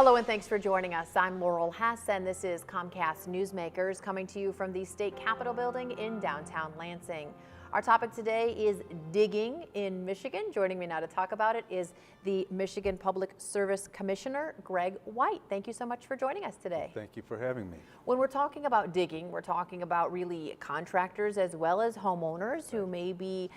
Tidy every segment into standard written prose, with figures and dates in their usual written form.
Hello and thanks for joining us. I'm Laurel Hess and this is Comcast Newsmakers coming to you from the State Capitol building in downtown Lansing. Our topic today is digging in Michigan. Joining me now to talk about it is the Michigan Public Service Commissioner, Greg White. Thank you so much for joining us today. Thank you for having me. When we're talking about digging, we're talking about really contractors as well as homeowners who may be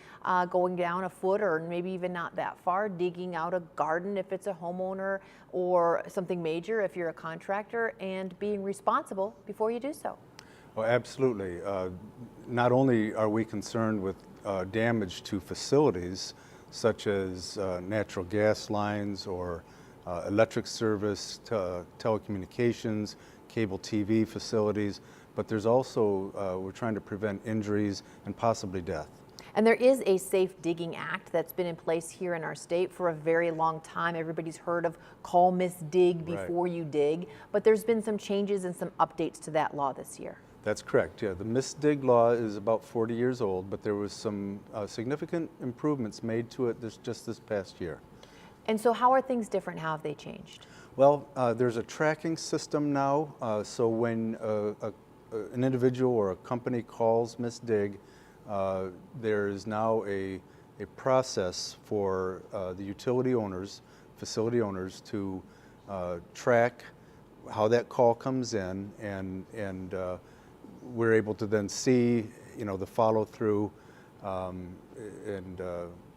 going down a foot or maybe even not that far, digging out a garden if it's a homeowner or something major if you're a contractor, and being responsible before you do so. Oh, absolutely. Not only are we concerned with damage to facilities such as natural gas lines or electric service, telecommunications, cable TV facilities, but there's also, we're trying to prevent injuries and possibly death. And there is a Safe Digging Act that's been in place here in our state for a very long time. Everybody's heard of call, miss, dig before you dig, but there's been some changes and some updates to that law this year. That's correct, yeah. The misdig law is about 40 years old, but there was some significant improvements made to it just this past year. And so how are things different? How have they changed? Well, there's a tracking system now, so when an individual or a company calls misdig, there is now a process for the utility owners, facility owners to track how that call comes in, and we're able to then see, the follow through and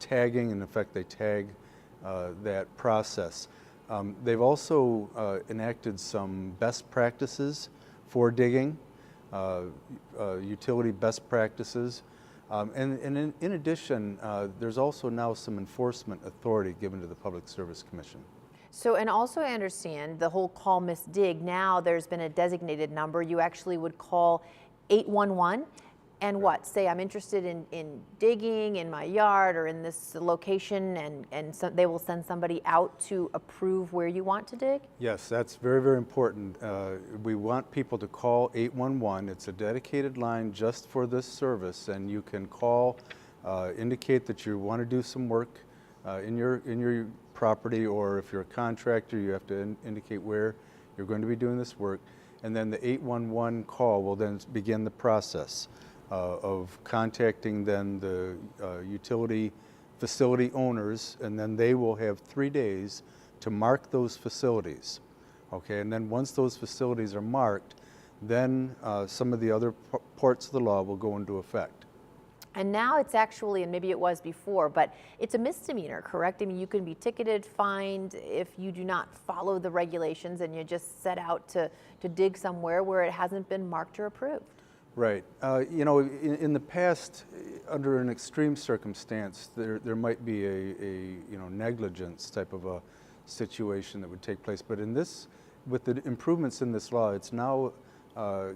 tagging. In effect, they tag that process. They've also enacted some best practices for digging, utility best practices. And in addition, there's also now some enforcement authority given to the Public Service Commission. So, and also I understand the whole call, miss, dig, now there's been a designated number. You actually would call 811 and what? Say I'm interested in digging in my yard or in this location, and so they will send somebody out to approve where you want to dig? Yes, that's very, very important. We want people to call 811. It's a dedicated line just for this service, and you can call, indicate that you want to do some work in your property, or if you're a contractor, you have to indicate where you're going to be doing this work. And then the 811 call will then begin the process of contacting then the utility facility owners, and then they will have 3 days to mark those facilities. Okay, and then once those facilities are marked, then some of the other parts of the law will go into effect. And now it's actually, and maybe it was before, but it's a misdemeanor, correct? I mean, you can be ticketed, fined if you do not follow the regulations and you just set out to dig somewhere where it hasn't been marked or approved. Right. In the past, under an extreme circumstance, there might be a negligence type of a situation that would take place. But in this, with the improvements in this law, it's now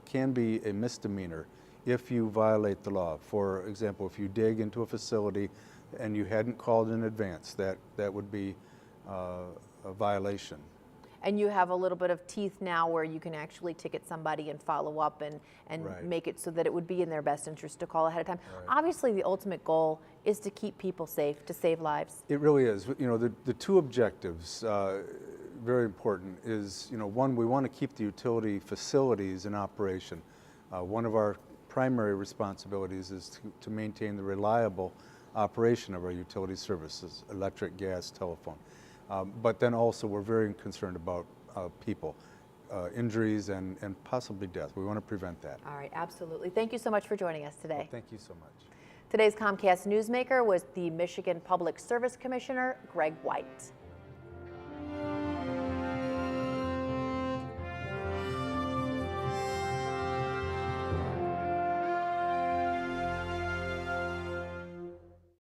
can be a misdemeanor if you violate the law. For example, if you dig into a facility and you hadn't called in advance, that would be a violation. And you have a little bit of teeth now where you can actually ticket somebody and follow up and Right. make it so that it would be in their best interest to call ahead of time. Right. Obviously, the ultimate goal is to keep people safe, to save lives. It really is. The two objectives, very important, is, one, we want to keep the utility facilities in operation. One of our primary responsibilities is to maintain the reliable operation of our utility services, electric, gas, telephone. But then also we're very concerned about people, injuries and possibly death. We want to prevent that. All right, absolutely. Thank you so much for joining us today. Well, thank you so much. Today's Comcast Newsmaker was the Michigan Public Service Commissioner, Greg White.